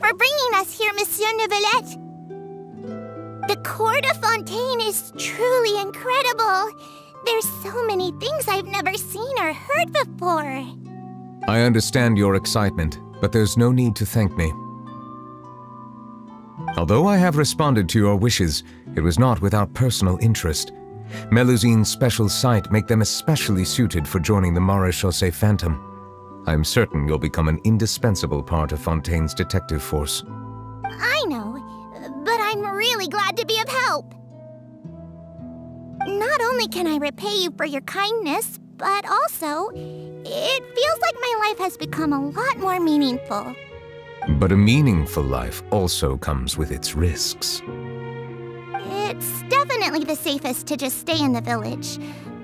for bringing us here, Monsieur Neuvillette. The court of Fontaine is truly incredible. There's so many things I've never seen or heard before. I understand your excitement, but there's no need to thank me. Although I have responded to your wishes, it was not without personal interest. Melusine's special sight make them especially suited for joining the Maréchaussée Phantom. I'm certain you'll become an indispensable part of Fontaine's detective force. I know, but I'm really glad to be of help. Not only can I repay you for your kindness, but also, it feels like my life has become a lot more meaningful. But a meaningful life also comes with its risks. It's definitely the safest to just stay in the village,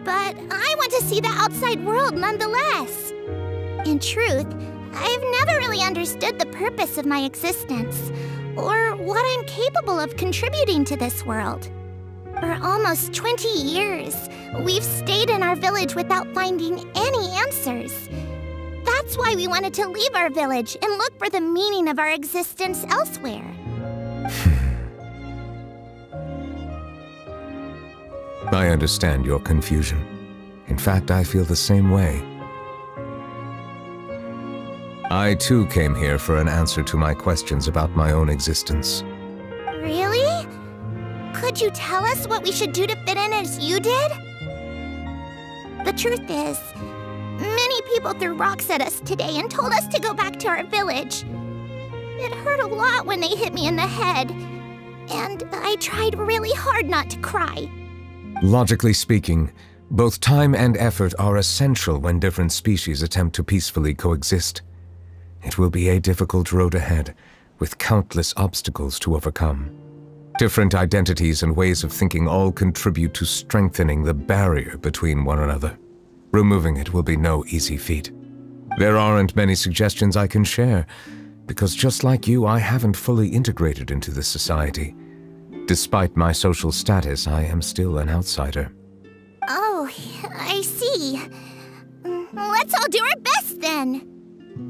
but I want to see the outside world nonetheless. In truth, I've never really understood the purpose of my existence, or what I'm capable of contributing to this world. For almost 20 years, we've stayed in our village without finding any answers. That's why we wanted to leave our village and look for the meaning of our existence elsewhere. I understand your confusion. In fact, I feel the same way. I too came here for an answer to my questions about my own existence. Really? Could you tell us what we should do to fit in as you did? The truth is, many people threw rocks at us today and told us to go back to our village. It hurt a lot when they hit me in the head, and I tried really hard not to cry. Logically speaking, both time and effort are essential when different species attempt to peacefully coexist. It will be a difficult road ahead, with countless obstacles to overcome. Different identities and ways of thinking all contribute to strengthening the barrier between one another. Removing it will be no easy feat. There aren't many suggestions I can share, because just like you, I haven't fully integrated into this society. Despite my social status, I am still an outsider. Oh, I see. Let's all do our best then.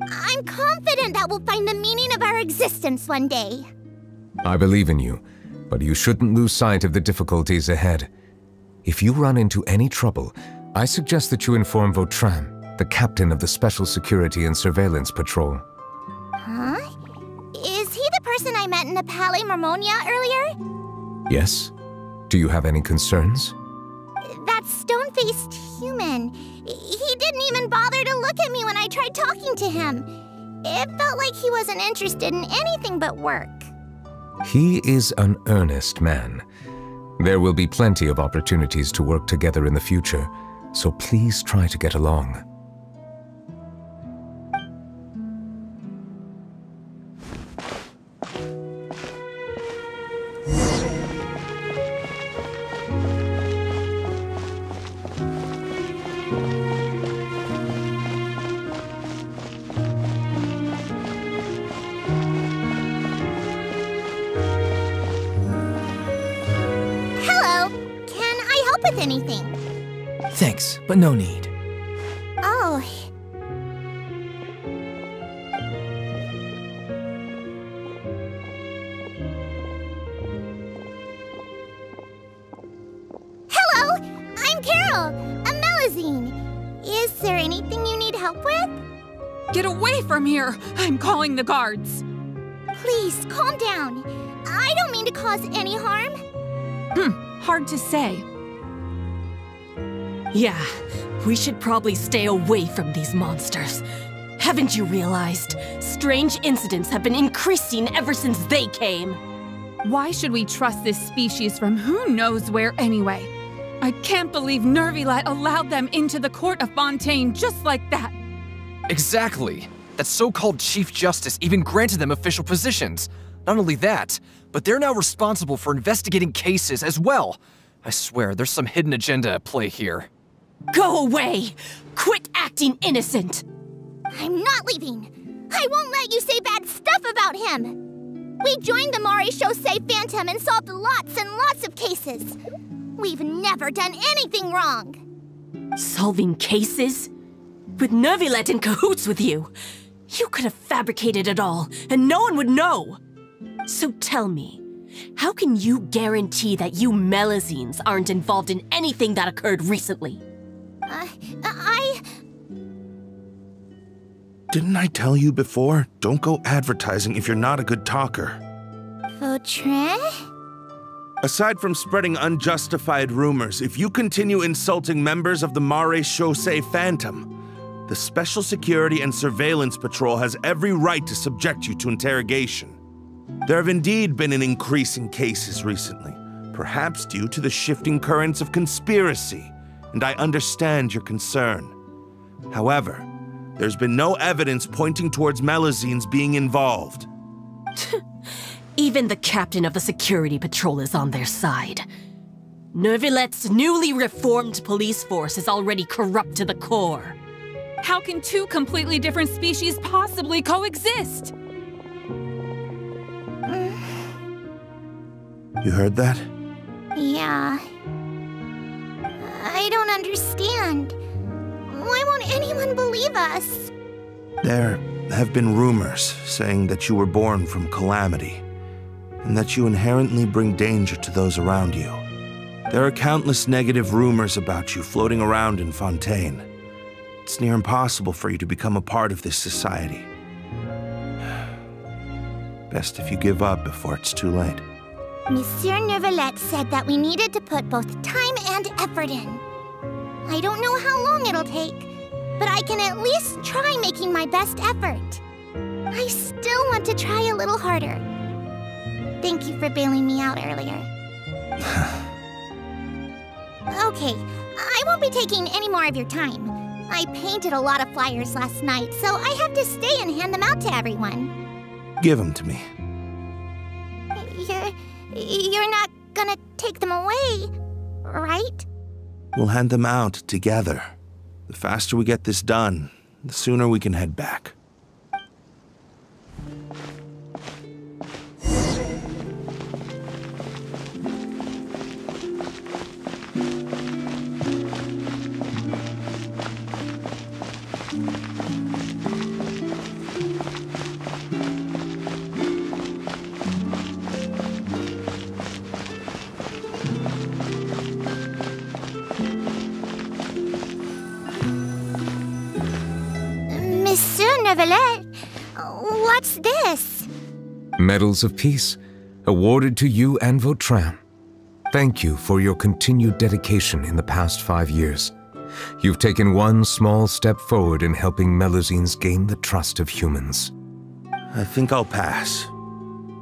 I'm confident that we'll find the meaning of our existence one day. I believe in you, but you shouldn't lose sight of the difficulties ahead. If you run into any trouble, I suggest that you inform Vautrin, the captain of the Special Security and Surveillance Patrol. Huh? Is he the person I met in the Palais Marmonia earlier? Yes? Do you have any concerns? That stone-faced human. He didn't even bother to look at me when I tried talking to him. It felt like he wasn't interested in anything but work. He is an earnest man. There will be plenty of opportunities to work together in the future, so please try to get along. Anything. Thanks, but no need. Oh. Hello, I'm Carol, a Melusine. Is there anything you need help with? Get away from here! I'm calling the guards. Please, calm down. I don't mean to cause any harm. Hard to say. Yeah, we should probably stay away from these monsters. Haven't you realized? Strange incidents have been increasing ever since they came. Why should we trust this species from who knows where anyway? I can't believe Neuvillette allowed them into the court of Fontaine just like that. Exactly. That so-called Chief Justice even granted them official positions. Not only that, but they're now responsible for investigating cases as well. I swear, there's some hidden agenda at play here. Go away! Quit acting innocent! I'm not leaving! I won't let you say bad stuff about him! We joined the Maréchaussée Phantom and solved lots and lots of cases. We've never done anything wrong. Solving cases? With Neuvillette in cahoots with you? You could have fabricated it all, and no one would know! So tell me, how can you guarantee that you Melazines aren't involved in anything that occurred recently? Didn't I tell you before? Don't go advertising if you're not a good talker. Vautrin? Aside from spreading unjustified rumors, if you continue insulting members of the Mare Chaussee Phantom, the Special Security and Surveillance Patrol has every right to subject you to interrogation. There have indeed been an increase in cases recently, perhaps due to the shifting currents of conspiracy, and I understand your concern. However, there's been no evidence pointing towards Melazines being involved. Even the captain of the security patrol is on their side. Neuvillette's newly reformed police force is already corrupt to the core. How can two completely different species possibly coexist? You heard that? Yeah. I don't understand. Why won't anyone believe us? There have been rumors saying that you were born from calamity, and that you inherently bring danger to those around you. There are countless negative rumors about you floating around in Fontaine. It's near impossible for you to become a part of this society. Best if you give up before it's too late. Monsieur Neuvillette said that we needed to put both time and effort in. I don't know how long it'll take, but I can at least try making my best effort. I still want to try a little harder. Thank you for bailing me out earlier. Okay, I won't be taking any more of your time. I painted a lot of flyers last night, so I have to stay and hand them out to everyone. Give them to me. You're not gonna take them away, right? We'll hand them out together. The faster we get this done, the sooner we can head back. Monsieur Neuvillette, what's this? Medals of Peace, awarded to you and Vautrin. Thank you for your continued dedication in the past 5 years. You've taken one small step forward in helping Melazines gain the trust of humans. I think I'll pass.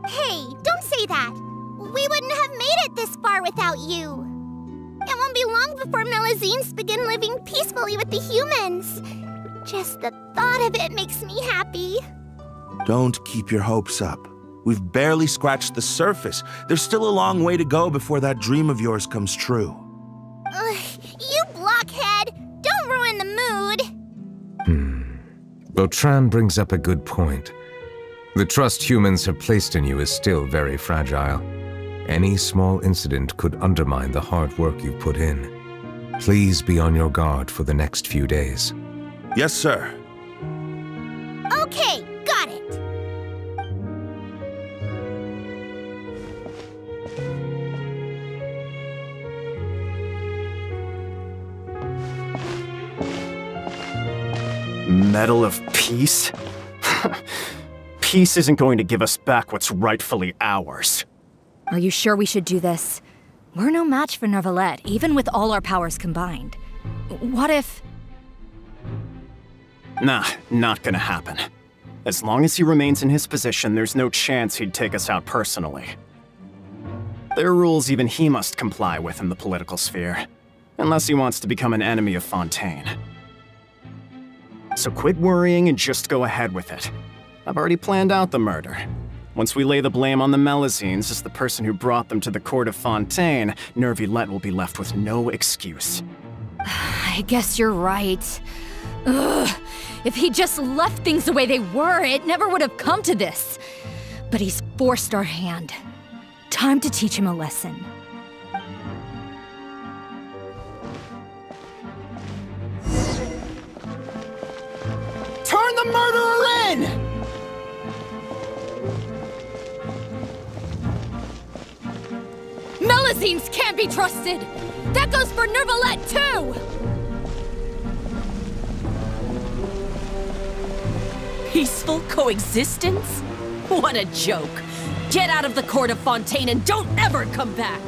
Hey, don't say that. We wouldn't have made it this far without you. It won't be long before Melazines begin living peacefully with the humans. Just the thought of it makes me happy. Don't keep your hopes up. We've barely scratched the surface. There's still a long way to go before that dream of yours comes true. You blockhead! Don't ruin the mood! Vautrin brings up a good point. The trust humans have placed in you is still very fragile. Any small incident could undermine the hard work you've put in. Please be on your guard for the next few days. Yes, sir. Okay, got it. Medal of Peace? Peace isn't going to give us back what's rightfully ours. Are you sure we should do this? We're no match for Neuvillette, even with all our powers combined. What if... Nah, not gonna happen. As long as he remains in his position, there's no chance he'd take us out personally. There are rules even he must comply with in the political sphere, unless he wants to become an enemy of Fontaine. So quit worrying and just go ahead with it. I've already planned out the murder. Once we lay the blame on the Melazines as the person who brought them to the court of Fontaine, Neuvillette will be left with no excuse. I guess you're right. Ugh. If he just left things the way they were, it never would have come to this. But he's forced our hand. Time to teach him a lesson. Turn the murderer in! Melazines can't be trusted! That goes for Neuvillette, too! Peaceful coexistence? What a joke! Get out of the court of Fontaine and don't ever come back!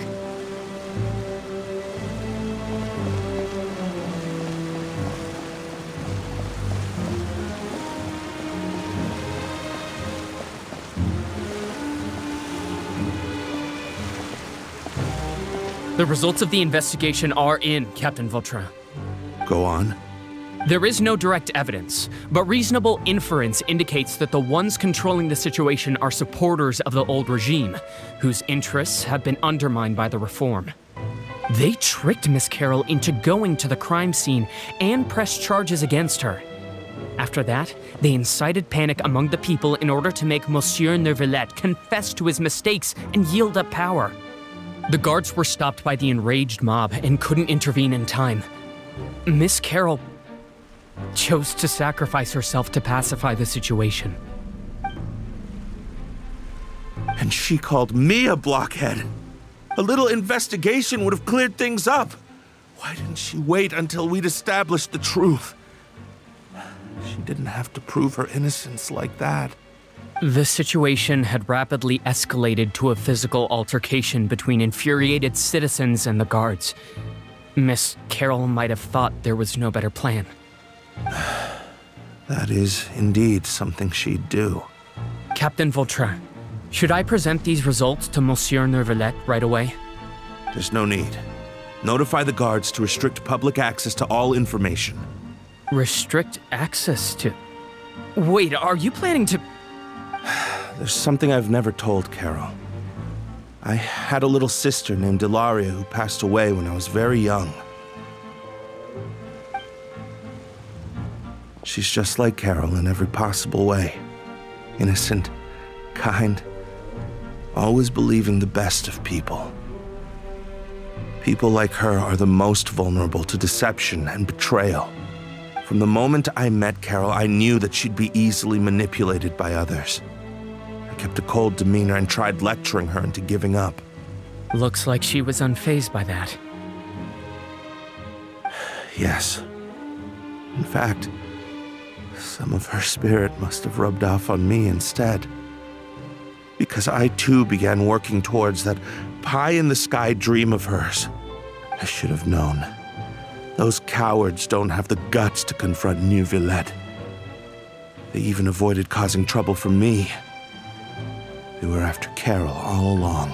The results of the investigation are in, Captain Vautrin. Go on. There is no direct evidence, but reasonable inference indicates that the ones controlling the situation are supporters of the old regime, whose interests have been undermined by the reform. They tricked Miss Carroll into going to the crime scene and pressed charges against her. After that, they incited panic among the people in order to make Monsieur Neuvillette confess to his mistakes and yield up power. The guards were stopped by the enraged mob and couldn't intervene in time. Miss Carroll chose to sacrifice herself to pacify the situation. And she called me a blockhead. A little investigation would have cleared things up. Why didn't she wait until we'd established the truth? She didn't have to prove her innocence like that. The situation had rapidly escalated to a physical altercation between infuriated citizens and the guards. Miss Carroll might have thought there was no better plan. That is indeed something she'd do. Captain Vautrin, should I present these results to Monsieur Neuvillette right away? There's no need. Notify the guards to restrict public access to all information. Restrict access to... Wait, are you planning to... There's something I've never told Carol. I had a little sister named Ilaria who passed away when I was very young. She's just like Carol in every possible way. Innocent, kind, always believing the best of people. People like her are the most vulnerable to deception and betrayal. From the moment I met Carol, I knew that she'd be easily manipulated by others. I kept a cold demeanor and tried lecturing her into giving up. Looks like she was unfazed by that. Yes. In fact, some of her spirit must have rubbed off on me instead. Because I too began working towards that pie-in-the-sky dream of hers. I should have known. Those cowards don't have the guts to confront Neuvillette. They even avoided causing trouble for me. They were after Carol all along.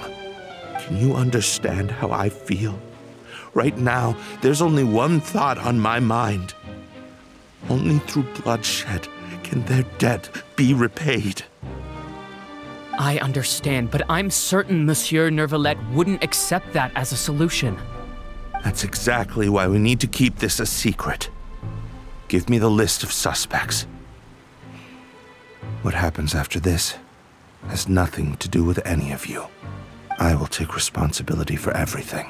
Can you understand how I feel? Right now, there's only one thought on my mind. Only through bloodshed can their debt be repaid. I understand, but I'm certain Monsieur Neuvillette wouldn't accept that as a solution. That's exactly why we need to keep this a secret. Give me the list of suspects. What happens after this has nothing to do with any of you. I will take responsibility for everything.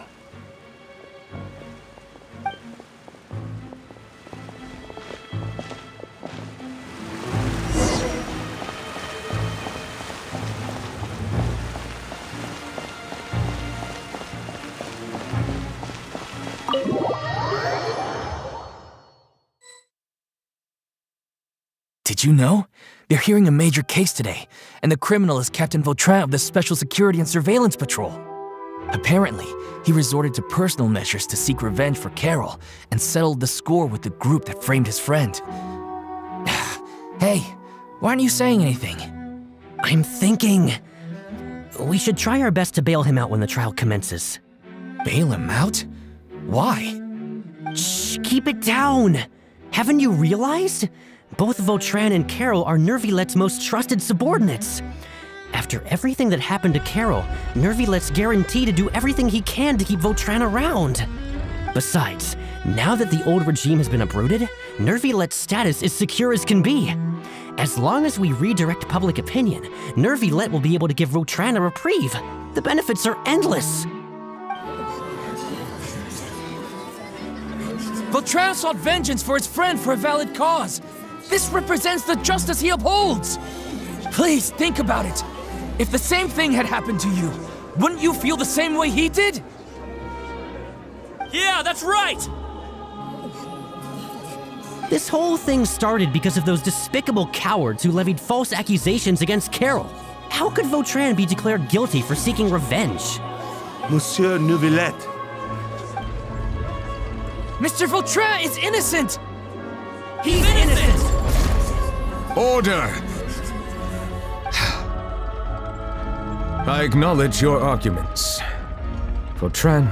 Did you know? They're hearing a major case today, and the criminal is Captain Vautrin of the Special Security and Surveillance Patrol. Apparently, he resorted to personal measures to seek revenge for Carol and settled the score with the group that framed his friend. Hey, why aren't you saying anything? I'm thinking... we should try our best to bail him out when the trial commences. Bail him out? Why? Shh, keep it down! Haven't you realized? Both Vautrin and Carol are Neuvillette's most trusted subordinates. After everything that happened to Carol, Neuvillette's guaranteed to do everything he can to keep Vautrin around. Besides, now that the old regime has been uprooted, Neuvillette's status is secure as can be. As long as we redirect public opinion, Neuvillette will be able to give Vautrin a reprieve. The benefits are endless. Vautrin sought vengeance for his friend for a valid cause. This represents the justice he upholds. Please think about it. If the same thing had happened to you, Wouldn't you feel the same way he did? Yeah, that's right! This whole thing started because of those despicable cowards who levied false accusations against Carol. How could Vautrin be declared guilty for seeking revenge? Monsieur Neuvillette. Mr. Vautrin is innocent! He's innocent! Order! I acknowledge your arguments. Vautrin,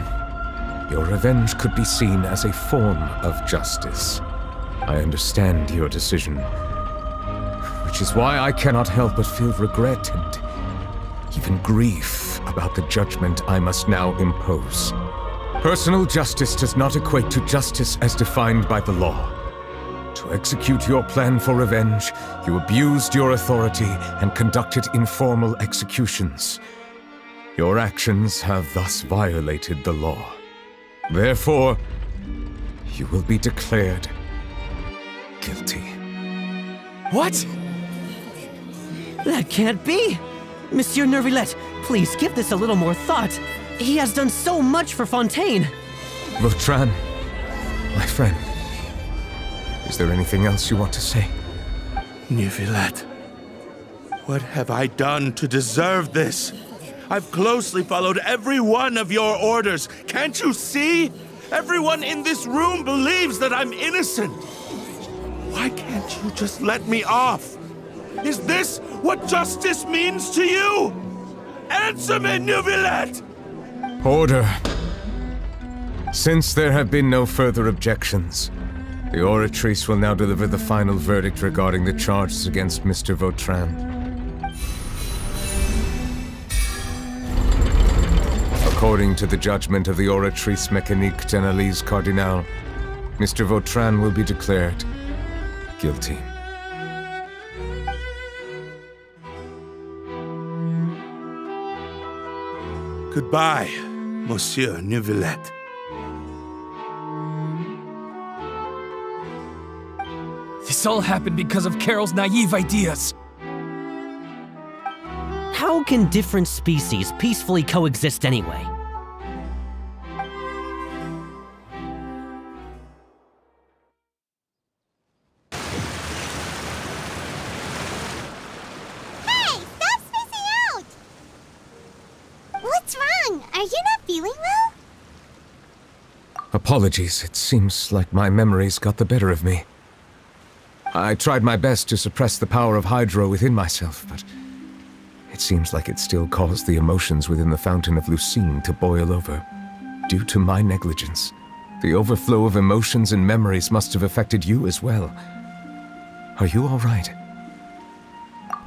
your revenge could be seen as a form of justice. I understand your decision, which is why I cannot help but feel regret and even grief about the judgment I must now impose. Personal justice does not equate to justice as defined by the law. To execute your plan for revenge, you abused your authority and conducted informal executions. Your actions have thus violated the law. Therefore, you will be declared guilty. What? That can't be! Monsieur Neuvillette, please give this a little more thought. He has done so much for Fontaine. Vautrin, my friend, is there anything else you want to say? Neuvillette, what have I done to deserve this? I've closely followed every one of your orders. Can't you see? Everyone in this room believes that I'm innocent. Why can't you just let me off? Is this what justice means to you? Answer me, Neuvillette! Order. Since there have been no further objections, the Oratrice will now deliver the final verdict regarding the charges against Mr. Vautrin. According to the judgment of the Oratrice Mécanique d'Analyse Cardinal, Mr. Vautrin will be declared guilty. Goodbye, Monsieur Neuvillette. This all happened because of Carol's naive ideas. How can different species peacefully coexist anyway? Hey, stop spacing out! What's wrong? Are you not feeling well? Apologies, it seems like my memories got the better of me. I tried my best to suppress the power of Hydro within myself, but it seems like it still caused the emotions within the Fountain of Lucine to boil over. Due to my negligence, the overflow of emotions and memories must have affected you as well. Are you all right?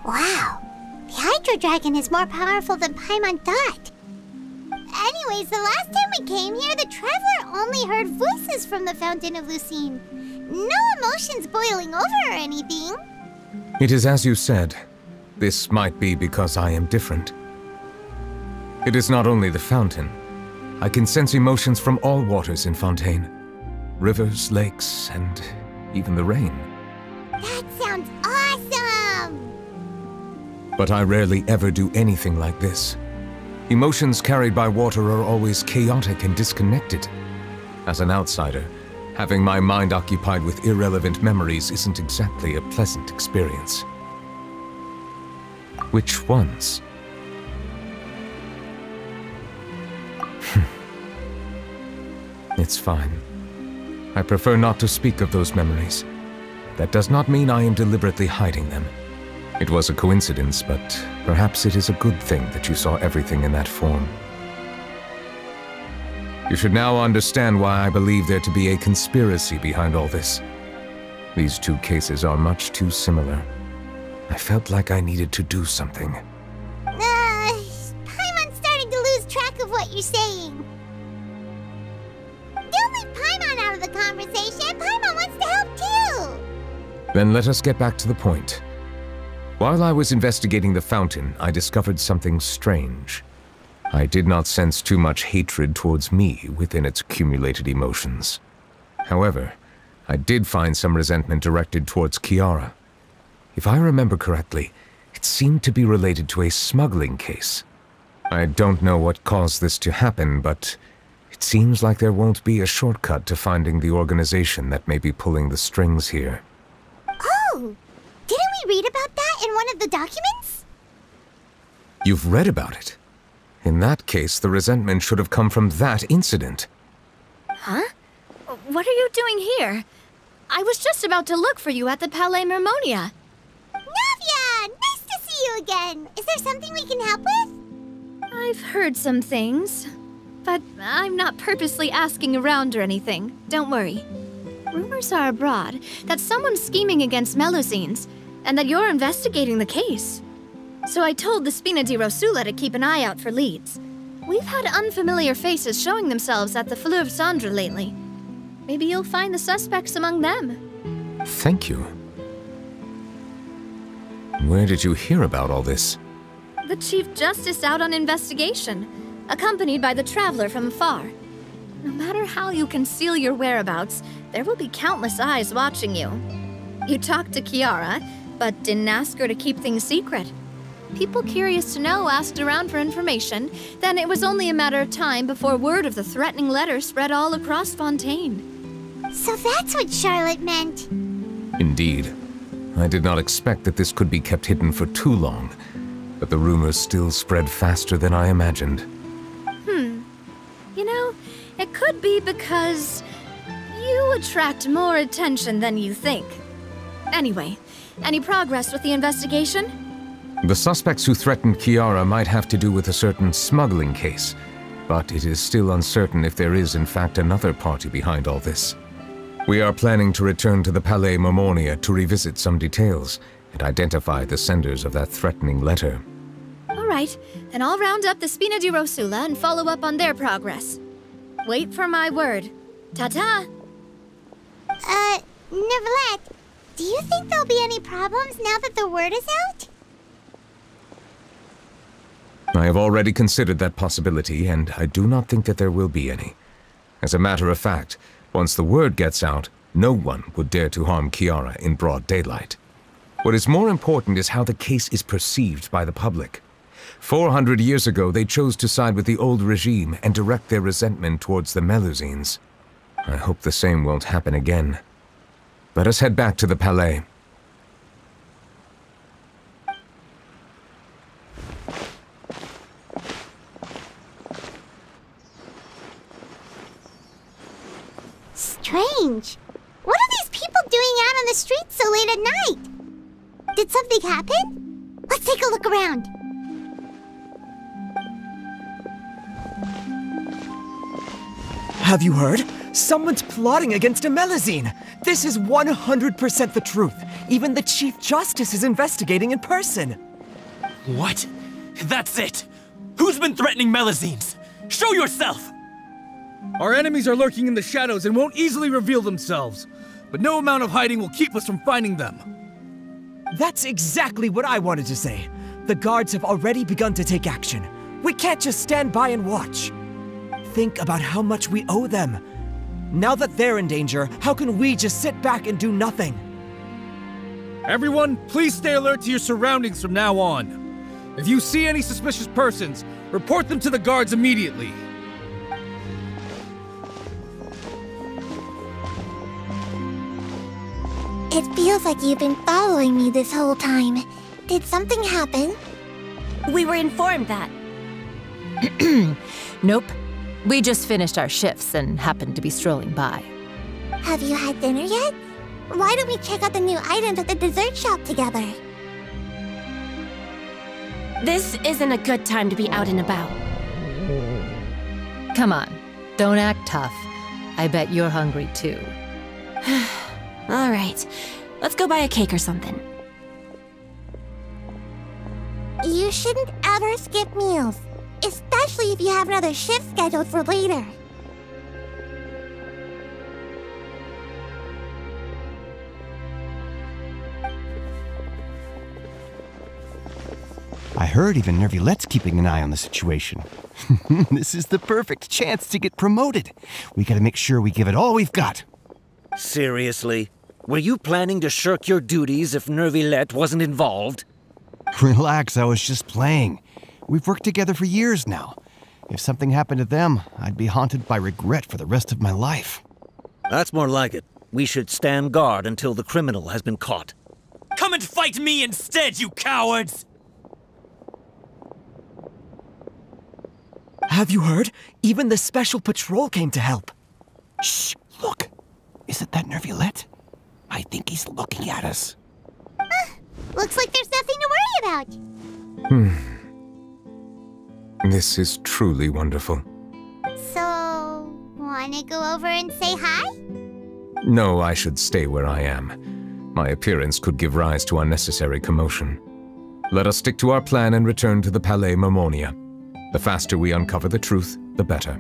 Wow, the Hydro Dragon is more powerful than Paimon thought. Anyways, the last time we came here, the Traveler only heard voices from the Fountain of Lucine. No emotions boiling over or anything. It is as you said. This might be because I am different. It is not only the fountain. I can sense emotions from all waters in Fontaine. Rivers, lakes, and even the rain. That sounds awesome! But I rarely ever do anything like this. Emotions carried by water are always chaotic and disconnected. As an outsider, having my mind occupied with irrelevant memories isn't exactly a pleasant experience. Which ones? It's fine. I prefer not to speak of those memories. That does not mean I am deliberately hiding them. It was a coincidence, but perhaps it is a good thing that you saw everything in that form. You should now understand why I believe there to be a conspiracy behind all this. These two cases are much too similar. I felt like I needed to do something. Paimon's starting to lose track of what you're saying. Don't leave Paimon out of the conversation. Paimon wants to help too. Then let us get back to the point. While I was investigating the fountain, I discovered something strange. I did not sense too much hatred towards me within its accumulated emotions. However, I did find some resentment directed towards Kiara. If I remember correctly, it seemed to be related to a smuggling case. I don't know what caused this to happen, but it seems like there won't be a shortcut to finding the organization that may be pulling the strings here. Oh! Didn't we read about that in one of the documents? You've read about it? In that case, the resentment should have come from that incident. Huh? What are you doing here? I was just about to look for you at the Palais Mermonia. Navia! Nice to see you again! Is there something we can help with? I've heard some things, but I'm not purposely asking around or anything. Don't worry. Rumors are abroad that someone's scheming against Melusines, and that you're investigating the case. So I told the Spina di Rosula to keep an eye out for leads. We've had unfamiliar faces showing themselves at the Fleuve Cendre lately. Maybe you'll find the suspects among them. Thank you. Where did you hear about all this? The Chief Justice out on investigation, accompanied by the Traveler from afar. No matter how you conceal your whereabouts, there will be countless eyes watching you. You talked to Kiara, but didn't ask her to keep things secret. People curious to know asked around for information, then it was only a matter of time before word of the threatening letter spread all across Fontaine. So that's what Charlotte meant. Indeed. I did not expect that this could be kept hidden for too long, but the rumors still spread faster than I imagined. You know, it could be because you attract more attention than you think. Anyway, any progress with the investigation? The suspects who threatened Kiara might have to do with a certain smuggling case, but it is still uncertain if there is in fact another party behind all this. We are planning to return to the Palais Mermonia to revisit some details and identify the senders of that threatening letter. All right, then I'll round up the Spina di Rosula and follow up on their progress. Wait for my word. Ta-ta! Neuvillette, do you think there'll be any problems now that the word is out? I have already considered that possibility, and I do not think that there will be any. As a matter of fact, once the word gets out, no one would dare to harm Kiara in broad daylight. What is more important is how the case is perceived by the public. 400 years ago, they chose to side with the old regime and direct their resentment towards the Melusines. I hope the same won't happen again. Let us head back to the Palais. Strange. What are these people doing out on the streets so late at night? Did something happen? Let's take a look around. Have you heard? Someone's plotting against a Melusine! This is 100% the truth. Even the Chief Justice is investigating in person. What? That's it! Who's been threatening Melusines? Show yourself! Our enemies are lurking in the shadows and won't easily reveal themselves. But no amount of hiding will keep us from finding them. That's exactly what I wanted to say. The guards have already begun to take action. We can't just stand by and watch. Think about how much we owe them. Now that they're in danger, how can we just sit back and do nothing? Everyone, please stay alert to your surroundings from now on. If you see any suspicious persons, report them to the guards immediately. It feels like you've been following me this whole time. Did something happen? We were informed that. Nope. We just finished our shifts and happened to be strolling by. Have you had dinner yet? Why don't we check out the new items at the dessert shop together? This isn't a good time to be out and about. Come on, don't act tough. I bet you're hungry too. All right, let's go buy a cake or something. You shouldn't ever skip meals, especially if you have another shift scheduled for later. I heard even Neuvillette's keeping an eye on the situation. This is the perfect chance to get promoted. We gotta make sure we give it all we've got. Seriously? Were you planning to shirk your duties if Neuvillette wasn't involved? Relax, I was just playing. We've worked together for years now. If something happened to them, I'd be haunted by regret for the rest of my life. That's more like it. We should stand guard until the criminal has been caught. Come and fight me instead, you cowards! Have you heard? Even the Special Patrol came to help. Shh! Look! Isn't that Neuvillette? I think he's looking at us. Looks like there's nothing to worry about. This is truly wonderful. So, wanna go over and say hi? No, I should stay where I am. My appearance could give rise to unnecessary commotion. Let us stick to our plan and return to the Palais Mermonia. The faster we uncover the truth, the better.